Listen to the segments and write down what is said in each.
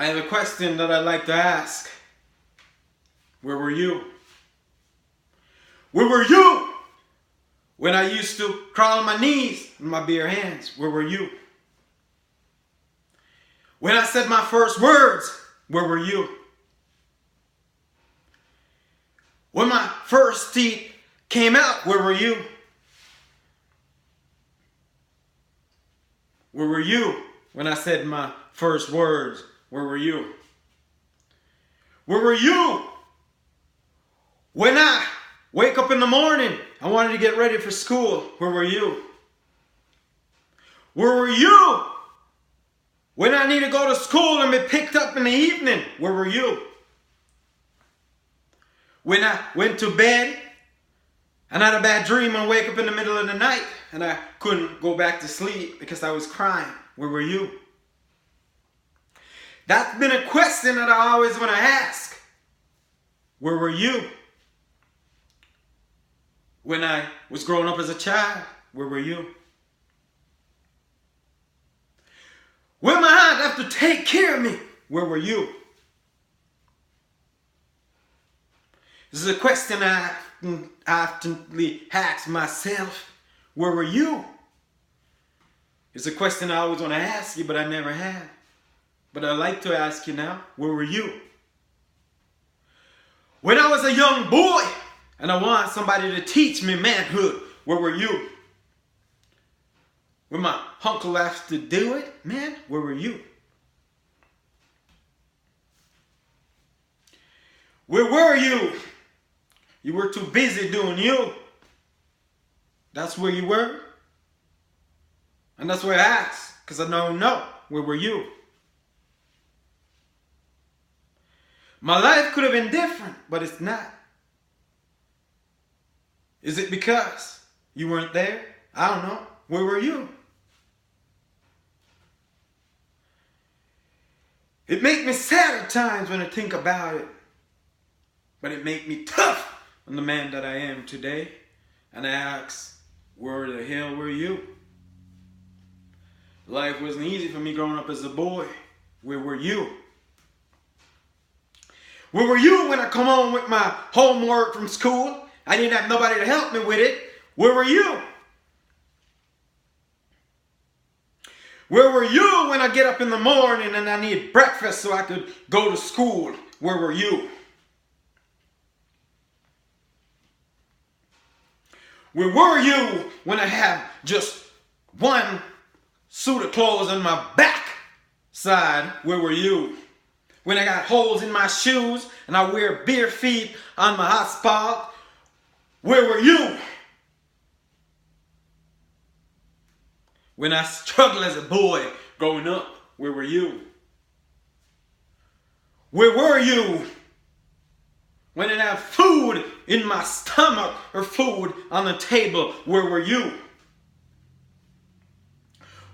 I have a question that I'd like to ask. Where were you? Where were you when I used to crawl on my knees with my bare hands? Where were you? When I said my first words, where were you? When my first teeth came out, where were you? Where were you when I said my first words? Where were you? Where were you when I wake up in the morning, I wanted to get ready for school? Where were you? Where were you when I need to go to school and be picked up in the evening? Where were you? When I went to bed and had a bad dream and wake up in the middle of the night and I couldn't go back to sleep because I was crying. Where were you? That's been a question that I always want to ask. Where were you? When I was growing up as a child, where were you? When my aunt had to take care of me, where were you? This is a question I often ask myself. Where were you? It's a question I always want to ask you, but I never have. But I'd like to ask you now, where were you? When I was a young boy and I wanted somebody to teach me manhood, where were you? When my uncle asked to do it, man, where were you? Where were you? You were too busy doing you. That's where you were. And that's why I asked, because I don't know. Where were you? My life could have been different, but it's not. Is it because you weren't there? I don't know. Where were you? It makes me sad at times when I think about it. But it makes me tough on the man that I am today. And I ask, where the hell were you? Life wasn't easy for me growing up as a boy. Where were you? Where were you when I come home with my homework from school? I didn't have nobody to help me with it. Where were you? Where were you when I get up in the morning and I need breakfast so I could go to school? Where were you? Where were you when I have just one suit of clothes on my back side? Where were you? When I got holes in my shoes and I wear bare feet on my hot spot? Where were you? When I struggled as a boy growing up, where were you? Where were you when I didn't have food in my stomach or food on the table? Where were you?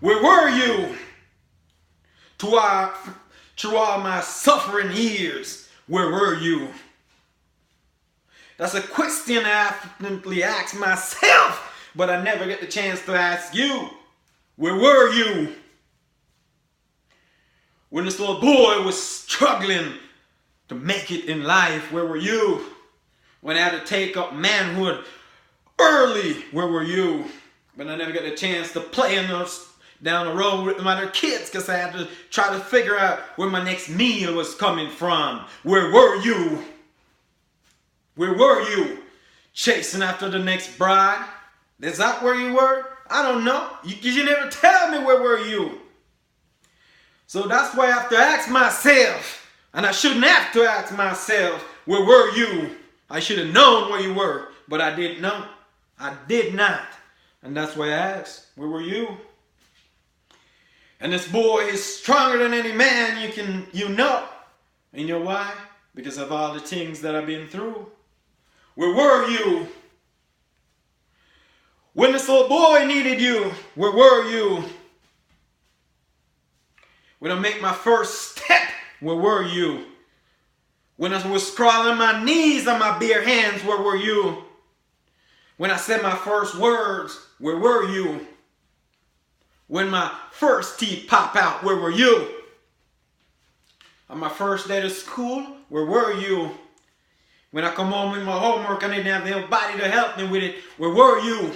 Where were you through all my suffering years? Where were you? That's a question I often ask myself, but I never get the chance to ask you. Where were you? When this little boy was struggling to make it in life, where were you? When I had to take up manhood early, where were you? When I never got the chance to play down the road with my other kids because I had to try to figure out where my next meal was coming from. Where were you? Where were you? Chasing after the next bride? Is that where you were? I don't know. You never tell me where were you. So that's why I have to ask myself, and I shouldn't have to ask myself, where were you? I should have known where you were, but I didn't know. I did not. And that's why I asked, where were you? And this boy is stronger than any man you know. And you know why? Because of all the things that I've been through. Where were you? When this little boy needed you, where were you? When I make my first step, where were you? When I was crawling on my knees on my bare hands, where were you? When I said my first words, where were you? When my first teeth pop out, where were you? On my first day to school, where were you? When I come home with my homework and I didn't have nobody to help me with it, where were you?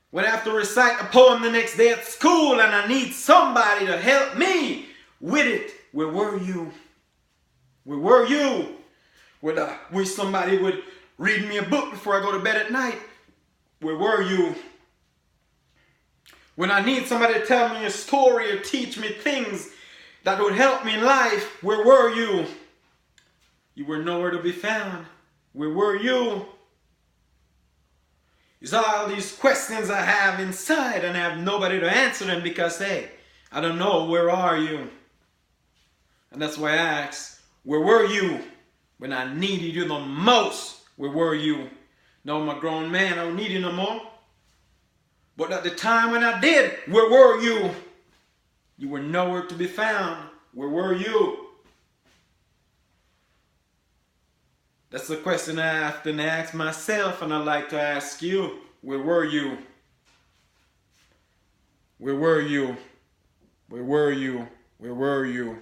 When I have to recite a poem the next day at school and I need somebody to help me with it, where were you? Where were you? When I wish somebody would read me a book before I go to bed at night, where were you? When I need somebody to tell me a story or teach me things that would help me in life, where were you? You were nowhere to be found. Where were you? It's all these questions I have inside and I have nobody to answer them because, hey, I don't know, where are you? And that's why I ask, where were you when I needed you the most? Where were you? No, I'm a grown man, I don't need you no more. But at the time when I did, where were you? You were nowhere to be found. Where were you? That's the question I often ask myself, and I'd like to ask you, where were you? Where were you? Where were you? Where were you?